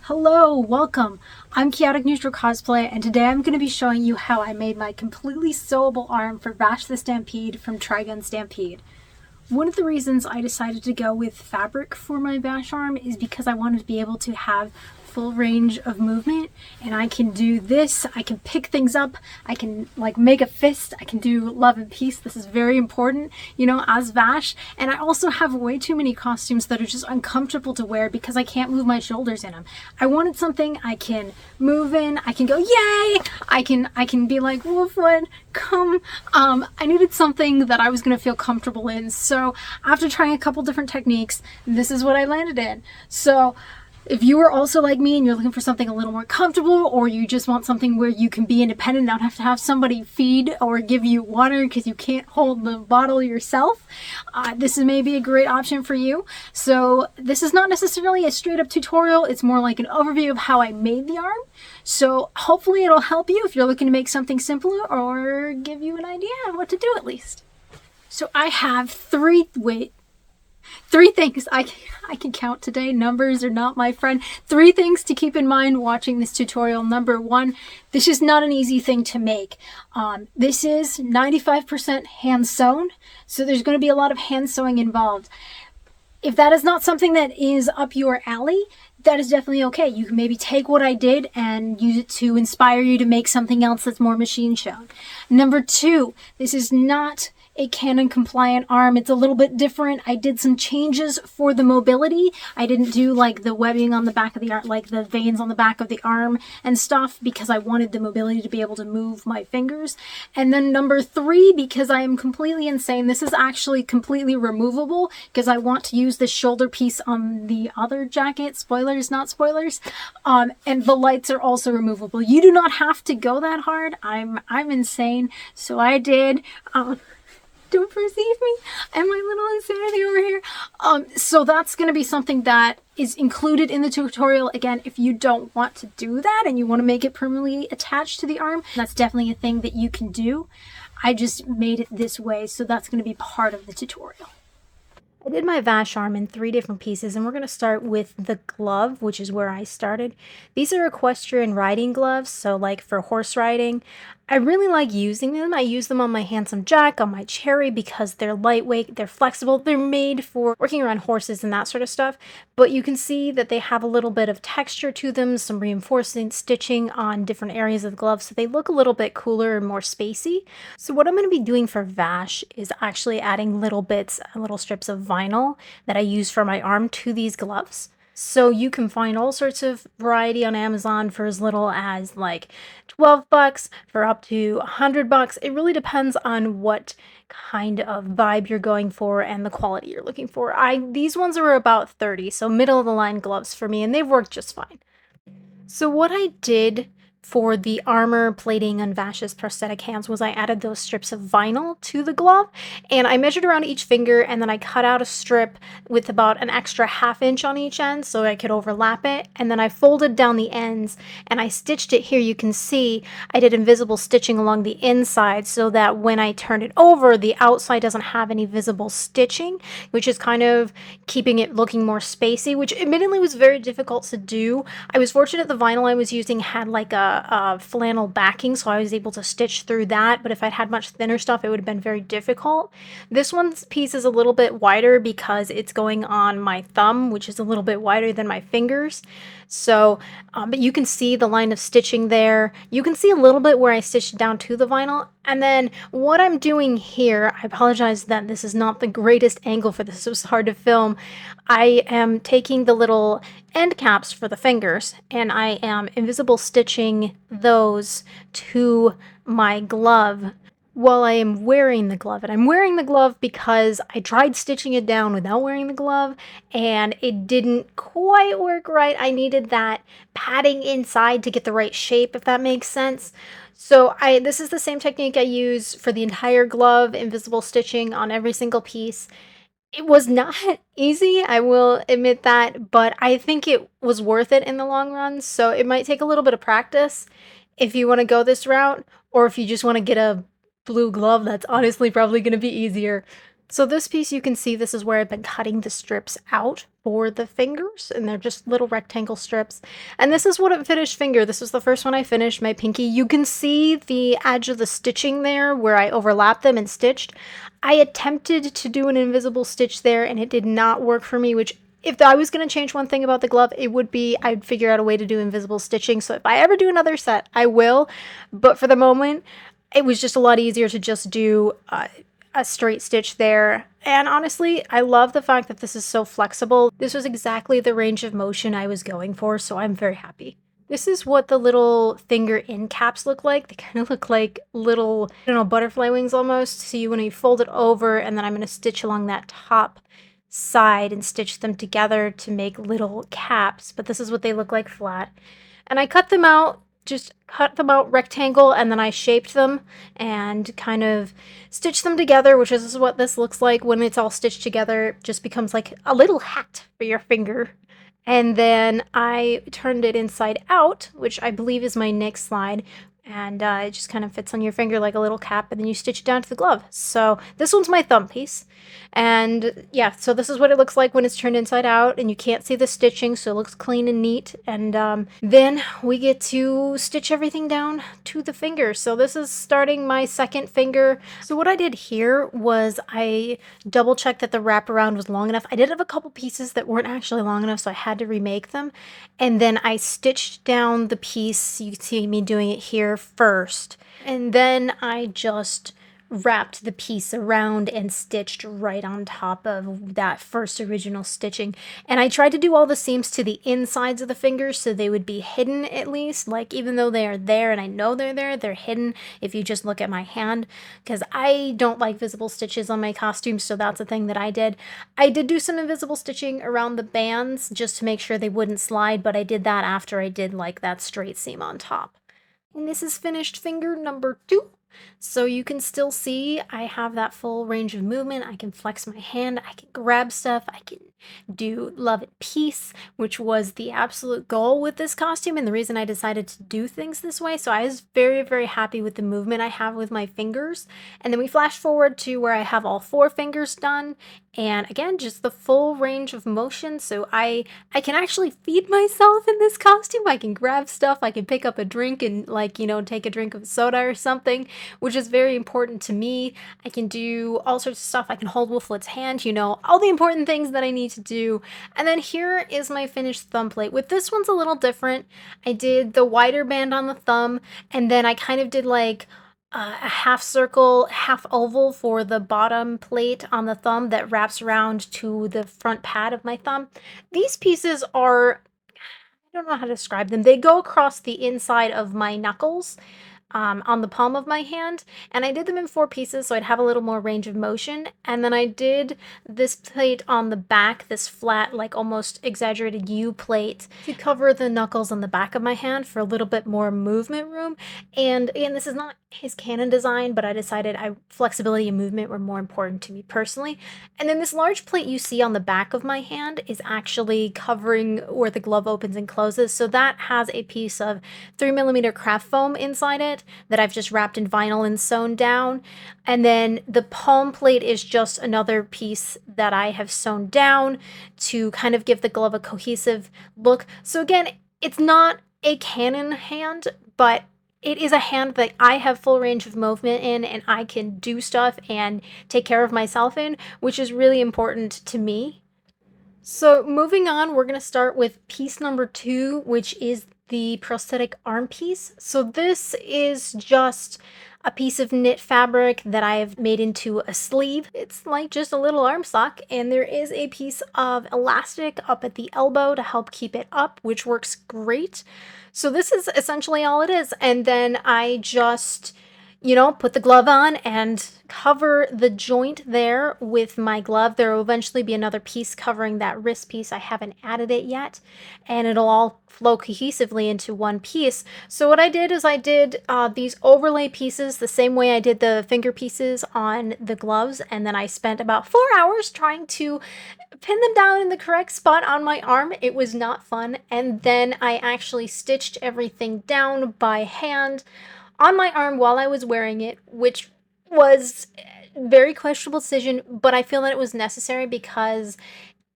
Hello, welcome. I'm Chaotic Neutral Cosplay, and today I'm going to be showing you how I made my completely sewable arm for Vash the Stampede from Trigun Stampede. One of the reasons I decided to go with fabric for my Vash arm is because I wanted to be able to have full range of movement, and I can do this, I can pick things up, I can make a fist, I can do love and peace. This is very important, as Vash. And I also have way too many costumes that are just uncomfortable to wear because I can't move my shoulders in them. I wanted something I can move in, I can go yay, I can be like Wolfwood, come. I needed something that I was going to feel comfortable in. So after trying a couple different techniques, this is what I landed in. So if you are also like me and you're looking for something a little more comfortable, or you just want something where you can be independent, not have to have somebody feed or give you water because you can't hold the bottle yourself, this is maybe a great option for you. So this is not necessarily a straight up tutorial, it's more like an overview of how I made the arm. So hopefully it'll help you if you're looking to make something simpler or give you an idea of what to do at least. So I have three things I can count today. Numbers are not my friend. 3 things to keep in mind watching this tutorial. Number 1, this is not an easy thing to make. This is 95% hand sewn, so there's going to be a lot of hand sewing involved. If that is not something that is up your alley, that is definitely okay. You can maybe take what I did and use it to inspire you to make something else that's more machine sewn. Number 2, this is not a Canon compliant arm. It's a little bit different. I did some changes for the mobility. I didn't do like the webbing on the back of the arm, like the veins on the back of the arm and stuff, because I wanted the mobility to be able to move my fingers. And then number 3, because I am completely insane, this is actually completely removable because I want to use the shoulder piece on the other jacket. Spoilers, not spoilers. And the lights are also removable. You do not have to go that hard. I'm insane, so I did. Don't perceive me and my little insanity over here. So that's going to be something that is included in the tutorial. Again, if you don't want to do that and you want to make it permanently attached to the arm, that's definitely a thing that you can do. I just made it this way, so that's going to be part of the tutorial. I did my Vash arm in 3 different pieces, and we're going to start with the glove, which is where I started. These are equestrian riding gloves, so like for horse riding. I really like using them. I use them on my Handsome Jack, on my Cherry, because they're lightweight, they're flexible, they're made for working around horses and that sort of stuff. But you can see that they have a little bit of texture to them, some reinforcing stitching on different areas of the glove, so they look a little bit cooler and more spacey. So what I'm going to be doing for Vash is actually adding little strips of vinyl that I use for my arm to these gloves. So you can find all sorts of variety on Amazon for as little as like $12 for up to $100. It really depends on what kind of vibe you're going for and the quality you're looking for. These ones are about $30, so middle of the line gloves for me, and they've worked just fine. So what I did for the armor plating on Vash's prosthetic hands was I added those strips of vinyl to the glove, and I measured around each finger, and then I cut out a strip with about an extra ½ inch on each end so I could overlap it, and then I folded down the ends and I stitched it here. You can see I did invisible stitching along the inside so that when I turned it over, the outside doesn't have any visible stitching, which is kind of keeping it looking more spacey, which admittedly was very difficult to do. I was fortunate the vinyl I was using had like a flannel backing, so I was able to stitch through that, but if I'd had much thinner stuff, it would have been very difficult. This one's piece is a little bit wider because it's going on my thumb, which is a little bit wider than my fingers. So, but you can see the line of stitching there. You can see a little bit where I stitched down to the vinyl. And then what I'm doing here, I apologize that this is not the greatest angle for this. It was hard to film. I am taking the little end caps for the fingers, and I am invisible stitching those to my glove while I am wearing the glove. And I'm wearing the glove because I tried stitching it down without wearing the glove, and it didn't quite work right. I needed that padding inside to get the right shape, if that makes sense. So this is the same technique I use for the entire glove, invisible stitching on every single piece. It was not easy, I will admit that, but I think it was worth it in the long run, so it might take a little bit of practice if you want to go this route, or if you just want to get a blue glove, that's honestly probably going to be easier. So this piece, you can see this is where I've been cutting the strips out for the fingers, and they're just little rectangle strips. And this is what a finished finger. This was the first one I finished, my pinky. You can see the edge of the stitching there where I overlapped them and stitched. I attempted to do an invisible stitch there, and it did not work for me, which if I was going to change one thing about the glove, it would be I'd figure out a way to do invisible stitching. So if I ever do another set, I will. But for the moment, it was just a lot easier to just do a straight stitch there. And honestly, I love the fact that this is so flexible. This was exactly the range of motion I was going for, so I'm very happy. This is what the little finger end caps look like. They kind of look like little, I don't know, butterfly wings almost. So when you fold it over, and then I'm going to stitch along that top side and stitch them together to make little caps. But this is what they look like flat. And I cut them out, just cut them out rectangle, and then I shaped them and kind of stitched them together, which is what this looks like when it's all stitched together. It just becomes like a little hat for your finger. And then I turned it inside out, which I believe is my next slide. And it just kind of fits on your finger like a little cap, and then you stitch it down to the glove. So this one's my thumb piece. And yeah, so this is what it looks like when it's turned inside out, and you can't see the stitching, so it looks clean and neat. And then we get to stitch everything down to the finger. So this is starting my second finger. So what I did here was I double checked that the wraparound was long enough. I did have a couple pieces that weren't actually long enough, so I had to remake them. And then I stitched down the piece. You can see me doing it here first. And then I just wrapped the piece around and stitched right on top of that first original stitching. And I tried to do all the seams to the insides of the fingers so they would be hidden at least. Like, even though they are there and I know they're there, they're hidden if you just look at my hand, because I don't like visible stitches on my costumes, so that's a thing that I did. I did do some invisible stitching around the bands just to make sure they wouldn't slide, but I did that after I did like that straight seam on top. And this is finished finger number 2. So you can still see I have that full range of movement. I can flex my hand, I can grab stuff, I can do love and peace, which was the absolute goal with this costume and the reason I decided to do things this way. So I was very, very happy with the movement I have with my fingers. And then we flash forward to where I have all 4 fingers done. And again, just the full range of motion. So I can actually feed myself in this costume. I can grab stuff, I can pick up a drink and take a drink of soda or something, which is very important to me. I can do all sorts of stuff. I can hold Wolflet's hand, all the important things that I need to do. And then here is my finished thumb plate. With this one's a little different. I did the wider band on the thumb, and then I kind of did like a half circle, half oval for the bottom plate on the thumb that wraps around to the front pad of my thumb. These pieces are, I don't know how to describe them. They go across the inside of my knuckles. On the palm of my hand, and I did them in 4 pieces so I'd have a little more range of motion. And then I did this plate on the back, this flat, like almost exaggerated U plate to cover the knuckles on the back of my hand for a little bit more movement room. And again, this is not his canon design, but I decided flexibility and movement were more important to me personally. And then this large plate you see on the back of my hand is actually covering where the glove opens and closes. So that has a piece of 3mm craft foam inside it that I've just wrapped in vinyl and sewn down. And then the palm plate is just another piece that I have sewn down to kind of give the glove a cohesive look. So again, it's not a canon hand, but it is a hand that I have full range of movement in, and I can do stuff and take care of myself in, which is really important to me. So moving on, we're going to start with piece number 2, which is the prosthetic arm piece. So this is just a piece of knit fabric that I've made into a sleeve. It's like just a little arm sock, and there is a piece of elastic up at the elbow to help keep it up, which works great. So this is essentially all it is. And then I just put the glove on and cover the joint there with my glove. There will eventually be another piece covering that wrist piece. I haven't added it yet, and it'll all flow cohesively into one piece. So what I did is I did these overlay pieces the same way I did the finger pieces on the gloves, and then I spent about 4 hours trying to pin them down in the correct spot on my arm. It was not fun. And then I actually stitched everything down by hand on my arm while I was wearing it, which was a very questionable decision, but I feel that it was necessary because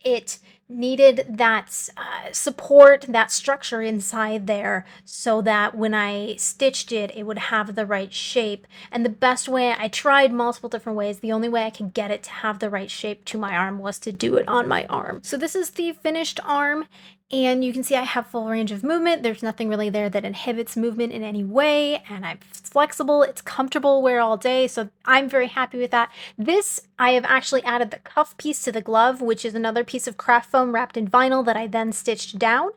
it needed that support, that structure inside there, so that when I stitched it, it would have the right shape. And the best way, I tried multiple different ways, the only way I could get it to have the right shape to my arm was to do it on my arm. So this is the finished arm. And you can see I have full range of movement. There's nothing really there that inhibits movement in any way. And it's flexible, it's comfortable to wear all day. So I'm very happy with that. This, I have actually added the cuff piece to the glove, which is another piece of craft foam wrapped in vinyl that I then stitched down.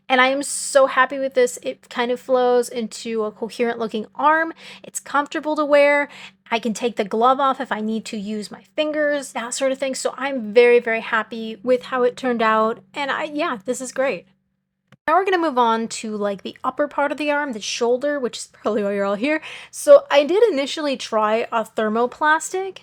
And I am so happy with this. It kind of flows into a coherent looking arm. It's comfortable to wear. I can take the glove off if I need to use my fingers, that sort of thing. So I'm very, very happy with how it turned out. And yeah, this is great. Now we're gonna move on to like the upper part of the arm, the shoulder, which is probably why you're all here. So I did initially try a thermoplastic,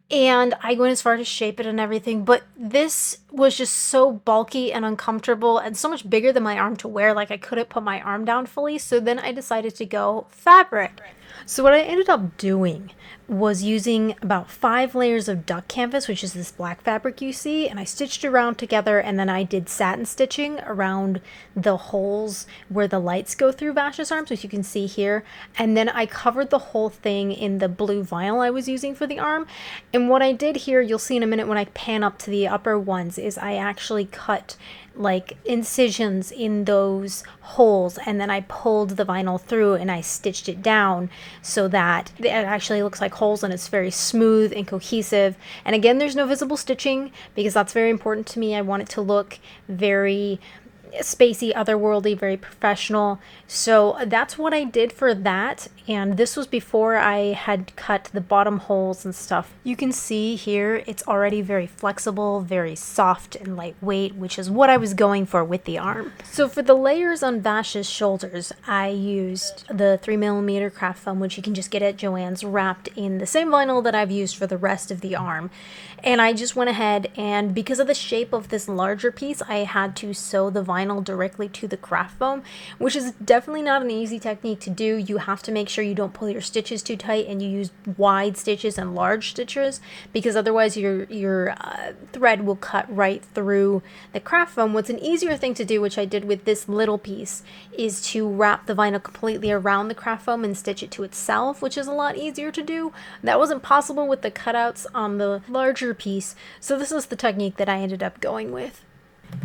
and I went as far to shape it and everything, but this was just so bulky and uncomfortable and so much bigger than my arm to wear, like I couldn't put my arm down fully, so then I decided to go fabric. So what I ended up doing was using about 5 layers of duck canvas, which is this black fabric you see, and I stitched around together, and then I did satin stitching around the holes where the lights go through Vash's arms, which you can see here, and then I covered the whole thing in the blue vinyl I was using for the arm. And what I did here, you'll see in a minute when I pan up to the upper ones, is I actually cut like incisions in those holes, and then I pulled the vinyl through and I stitched it down so that it actually looks like holes and it's very smooth and cohesive. And again, there's no visible stitching because that's very important to me. I want it to look very spacey, otherworldly, very professional. So that's what I did for that. And this was before I had cut the bottom holes and stuff. You can see here it's already very flexible, very soft and lightweight, which is what I was going for with the arm. So for the layers on Vash's shoulders, I used the 3mm craft foam, which you can just get at Joann's, wrapped in the same vinyl that I've used for the rest of the arm. And I just went ahead, and because of the shape of this larger piece, I had to sew the vinyl directly to the craft foam, which is definitely not an easy technique to do. You have to make sure you don't pull your stitches too tight and you use wide stitches and large stitches, because otherwise your thread will cut right through the craft foam. What's an easier thing to do, which I did with this little piece, is to wrap the vinyl completely around the craft foam and stitch it to itself, which is a lot easier to do. That wasn't possible with the cutouts on the larger piece, so this is the technique that I ended up going with.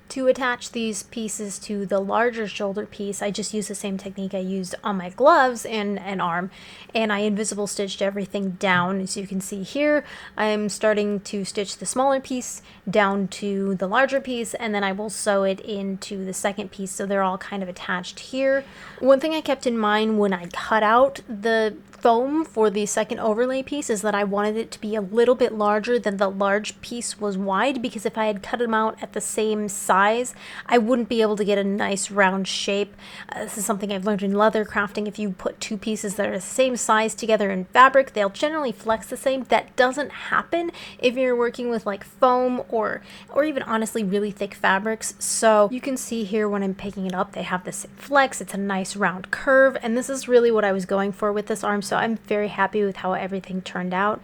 To attach these pieces to the larger shoulder piece, I just used the same technique I used on my gloves and arm, and I invisible stitched everything down. As you can see here, I'm starting to stitch the smaller piece down to the larger piece, and then I will sew it into the second piece, so they're all kind of attached here. One thing I kept in mind when I cut out the foam for the second overlay piece is that I wanted it to be a little bit larger than the large piece was wide, because if I had cut them out at the same size, I wouldn't be able to get a nice round shape. This is something I've learned in leather crafting. If you put two pieces that are the same size together in fabric, they'll generally flex the same. That doesn't happen if you're working with like foam or even honestly really thick fabrics. So you can see here when I'm picking it up, they have the same flex. It's a nice round curve, and this is really what I was going for with this arm. So I'm very happy with how everything turned out.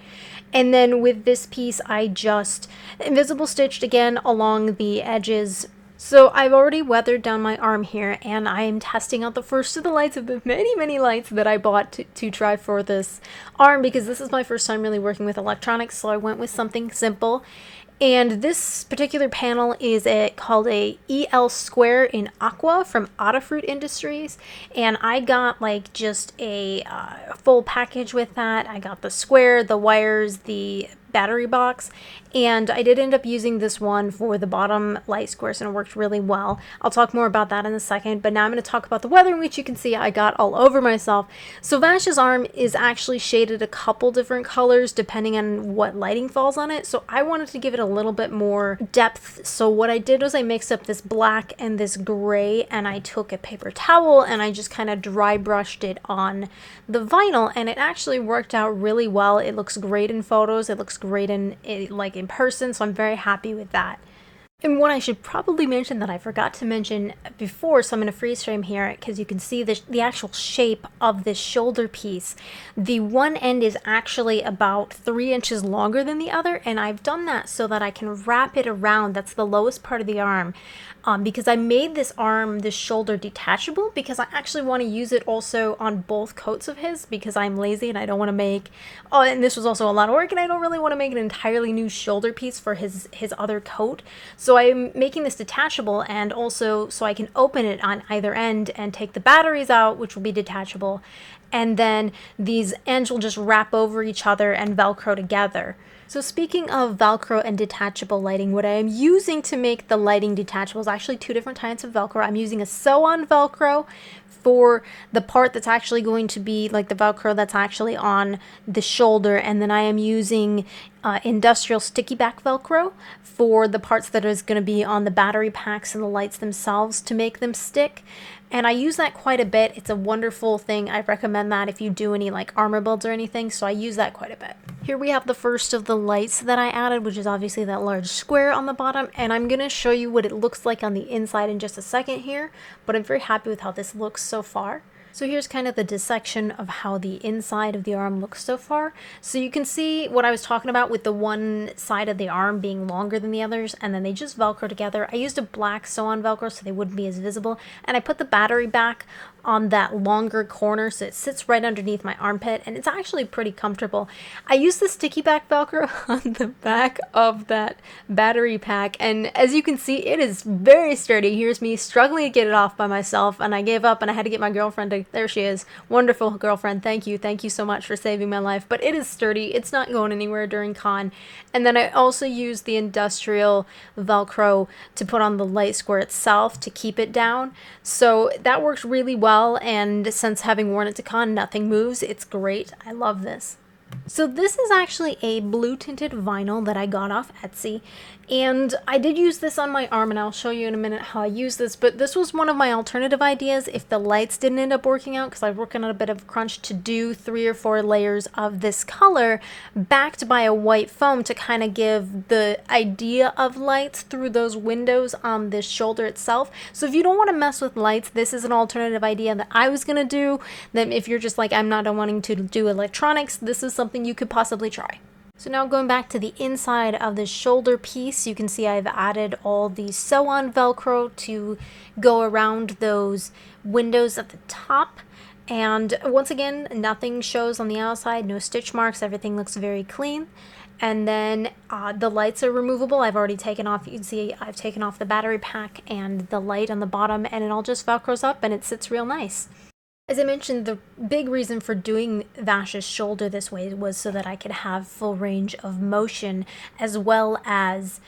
And then with this piece, I just invisible stitched again along the edges. So I've already weathered down my arm here, and I am testing out the first of the lights of the many lights that I bought to try for this arm, because this is my first time really working with electronics, so I went with something simple. And this particular panel is called a EL Square in Aqua from Adafruit Industries, and I got like just a full package with that. I got the square, the wires, the battery box, and I did end up using this one for the bottom light squares, and it worked really well. I'll talk more about that in a second, but now I'm going to talk about the weathering, which you can see I got all over myself. So Vash's arm is actually shaded a couple different colors depending on what lighting falls on it, so I wanted to give it a little bit more depth. So what I did was I mixed up this black and this gray, and I took a paper towel and I just kind of dry brushed it on the vinyl, and it actually worked out really well. It looks great in photos, it looks great in person, so I'm very happy with that. And what I should probably mention that I forgot to mention before, so I'm going to freeze frame here because you can see the actual shape of this shoulder piece. The one end is actually about 3 inches longer than the other, and I've done that so that I can wrap it around. That's the lowest part of the arm. Because I made this shoulder detachable because I actually want to use it also on both coats of his because I'm lazy and I don't want to make, oh, and this was also a lot of work and I don't really want to make an entirely new shoulder piece for his other coat. So I'm making this detachable and also so I can open it on either end and take the batteries out, which will be detachable. And then these ends will just wrap over each other and Velcro together. So speaking of Velcro and detachable lighting, what I am using to make the lighting detachable is actually 2 different types of Velcro. I'm using a sew-on Velcro for the part that's actually going to be like the Velcro that's actually on the shoulder, and then I am using industrial sticky back Velcro for the parts that is going to be on the battery packs and the lights themselves to make them stick. And I use that quite a bit. It's a wonderful thing. I recommend that if you do any like armor builds or anything, so I use that quite a bit. Here we have the first of the lights that I added, which is obviously that large square on the bottom, and I'm going to show you what it looks like on the inside in just a second here, but I'm very happy with how this looks so far. So here's kind of the dissection of how the inside of the arm looks so far. So you can see what I was talking about with the one side of the arm being longer than the others, and then they just Velcro together. I used a black sew-on Velcro so they wouldn't be as visible, and I put the battery back on that longer corner so it sits right underneath my armpit, and it's actually pretty comfortable. I used the sticky back Velcro on the back of that battery pack, and as you can see, it is very sturdy. Here's me struggling to get it off by myself, and I gave up and I had to get my girlfriend to, there she is, wonderful girlfriend, thank you so much for saving my life. But it is sturdy, it's not going anywhere during con. And then I also used the industrial Velcro to put on the light square itself to keep it down, so that works really well. And since having worn it to con, nothing moves. It's great. I love this. So this is actually a blue tinted vinyl that I got off Etsy, and I did use this on my arm, and I'll show you in a minute how I use this, but this was one of my alternative ideas if the lights didn't end up working out, because I was working on a bit of crunch, to do 3 or 4 layers of this color backed by a white foam to kind of give the idea of lights through those windows on this shoulder itself. So if you don't want to mess with lights, this is an alternative idea that I was going to do. Then if you're just like, I'm not wanting to do electronics, this is something you could possibly try. So now going back to the inside of the shoulder piece, you can see I've added all the sew-on Velcro to go around those windows at the top. And once again, nothing shows on the outside, no stitch marks, everything looks very clean. And then the lights are removable. I've already taken off, you can see I've taken off the battery pack and the light on the bottom, and it all just Velcros up and it sits real nice. As I mentioned, the big reason for doing Vash's shoulder this way was so that I could have full range of motion as well as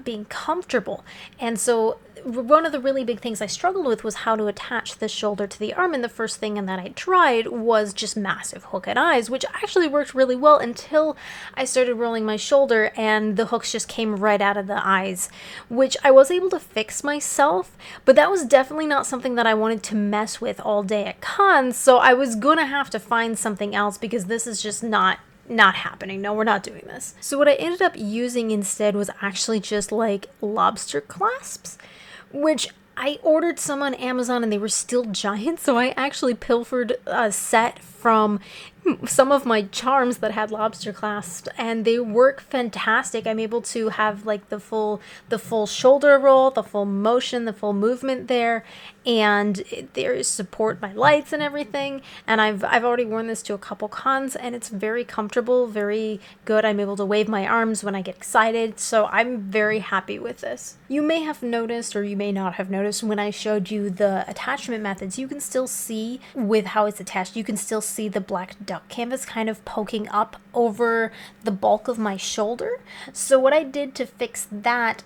being comfortable. And so one of the really big things I struggled with was how to attach the shoulder to the arm, and the first thing that I tried was just massive hook at eyes, which actually worked really well until I started rolling my shoulder and the hooks just came right out of the eyes, which I was able to fix myself, but that was definitely not something that I wanted to mess with all day at cons, so I was gonna have to find something else because this is just not happening. No, we're not doing this. So what I ended up using instead was actually just like lobster clasps, which I ordered some on Amazon and they were still giant, so I actually pilfered a set from some of my charms that had lobster clasps, and they work fantastic. I'm able to have like the full shoulder roll, the full motion, the full movement there, and there is support by lights and everything. And I've already worn this to a couple cons, and it's very comfortable, very good. I'm able to wave my arms when I get excited, so I'm very happy with this. You may have noticed, or you may not have noticed, when I showed you the attachment methods, you can still see with how it's attached, you can still see the black duck canvas kind of poking up over the bulk of my shoulder. So what I did to fix that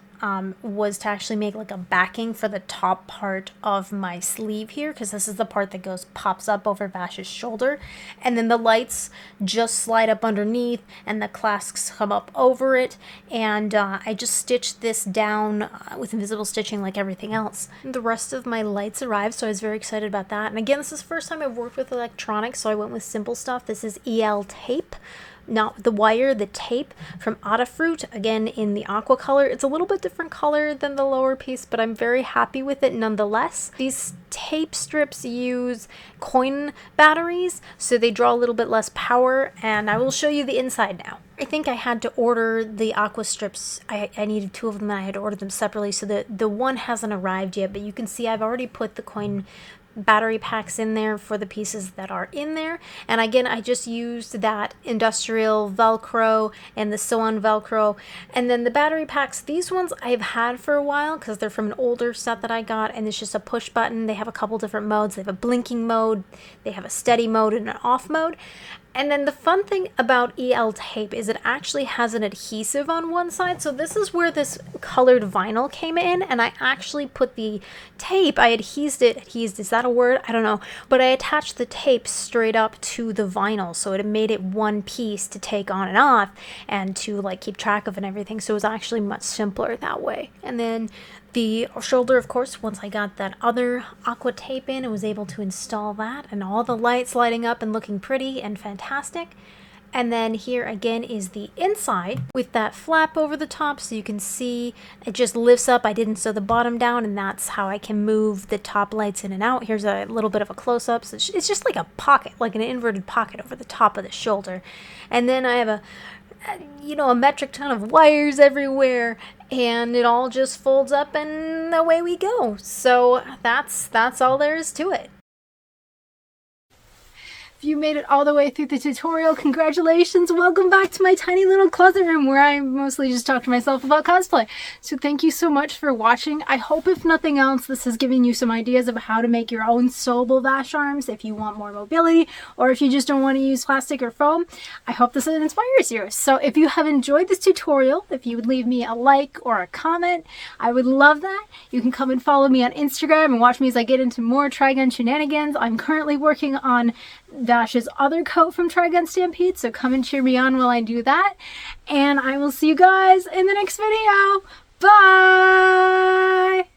was to actually make like a backing for the top part of my sleeve here, because this is the part that pops up over Vash's shoulder, and then the lights just slide up underneath and the clasps come up over it, and I just stitched this down with invisible stitching like everything else. The rest of my lights arrived, so I was very excited about that. And again, this is the first time I've worked with electronics, so I went with simple stuff. This is EL tape, not the wire, the tape from Adafruit, again in the aqua color. It's a little bit different color than the lower piece, but I'm very happy with it nonetheless. These tape strips use coin batteries, so they draw a little bit less power, and I will show you the inside now. I think I had to order the aqua strips. I needed 2 of them, and I had to order them separately, so the one hasn't arrived yet, but you can see I've already put the coin battery packs in there for the pieces that are in there. And again, I just used that industrial Velcro and the sew-on Velcro. And then the battery packs, these ones I've had for a while because they're from an older set that I got, and it's just a push button. They have a couple different modes. They have a blinking mode, they have a steady mode, and an off mode. And then the fun thing about EL tape is it actually has an adhesive on one side. So this is where this colored vinyl came in, and I actually put the tape, I adhesed it, adhesed, is that a word? I don't know. But I attached the tape straight up to the vinyl, so it made it one piece to take on and off and to like keep track of and everything. So it was actually much simpler that way. And then the shoulder, of course, once I got that other aqua tape in, I was able to install that, and all the lights lighting up and looking pretty and fantastic. And then here again is the inside with that flap over the top, so you can see it just lifts up. I didn't sew the bottom down, and that's how I can move the top lights in and out. Here's a little bit of a close-up. So it's just like a pocket, like an inverted pocket over the top of the shoulder. And then I have a metric ton of wires everywhere, and it all just folds up and away we go. So that's all there is to it. If you made it all the way through the tutorial, congratulations! Welcome back to my tiny little closet room where I mostly just talk to myself about cosplay. So thank you so much for watching. I hope if nothing else this has given you some ideas of how to make your own sewable Vash arms if you want more mobility, or if you just don't want to use plastic or foam. I hope this inspires you. So if you have enjoyed this tutorial, if you would leave me a like or a comment, I would love that. You can come and follow me on Instagram and watch me as I get into more Trigun shenanigans. I'm currently working on Vash's other coat from Trigun Stampede, so come and cheer me on while I do that. And I will see you guys in the next video. Bye!